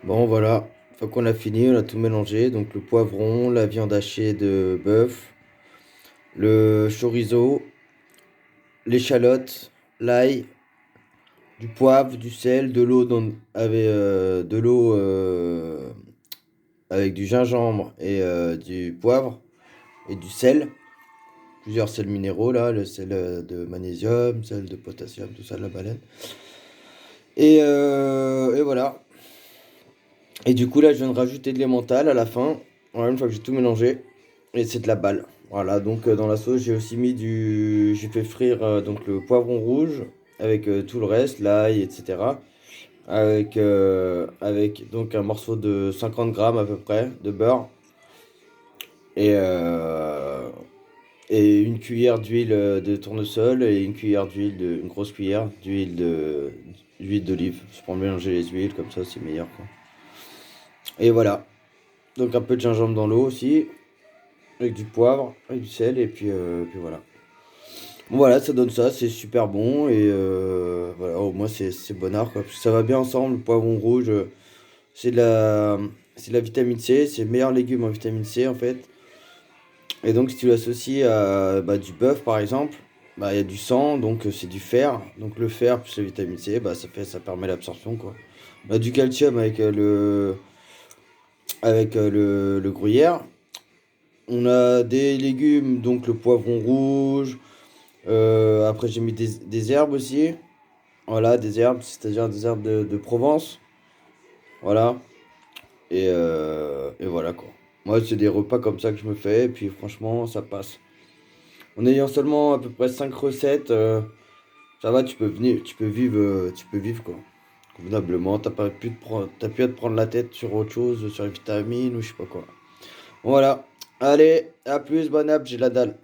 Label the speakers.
Speaker 1: Bon, voilà. Une fois qu'on a fini, on a tout mélangé. Donc le poivron, la viande hachée de bœuf, le chorizo, l'échalote, l'ail, du poivre, du sel, de l'eau avec du gingembre et du poivre et du sel. Plusieurs sels minéraux là, le sel de magnésium, sel de potassium, tout ça de la baleine. Et voilà. Et du coup là, je viens de rajouter de l'emmental à la fin. Voilà, une fois que j'ai tout mélangé. Et c'est de la balle. Voilà, donc dans la sauce, j'ai aussi mis du. J'ai fait frire donc le poivron rouge avec tout le reste, l'ail, etc. Avec donc un morceau de 50 grammes à peu près de beurre et, euh, et une cuillère d'huile de tournesol et une grosse cuillère d'huile d'olive. Je prends mélanger les huiles comme ça, c'est meilleur quoi. Et voilà, donc un peu de gingembre dans l'eau aussi, avec du poivre, avec du sel puis voilà. Bon, voilà, ça donne ça, c'est super bon et voilà, au moins c'est bonheur quoi, parce que ça va bien ensemble, le poivron rouge, c'est de la, c'est de la vitamine C, c'est le meilleur légume en vitamine C en fait. Et donc si tu l'associes à bah, du bœuf par exemple, bah il y a du sang, donc c'est du fer, donc le fer plus la vitamine C, bah ça permet l'absorption quoi. Bah, du calcium avec le gruyère. On a des légumes, donc le poivron rouge. Après, j'ai mis des herbes aussi. Voilà, des herbes, c'est-à-dire des herbes de Provence. Voilà. Et voilà quoi. Moi, c'est des repas comme ça que je me fais. Et puis, franchement, ça passe. En ayant seulement à peu près 5 recettes, ça va, tu peux vivre quoi. Convenablement, t'as plus à te prendre la tête sur autre chose, sur les vitamines ou je sais pas quoi. Voilà. Allez, à plus, bonne app, j'ai la dalle.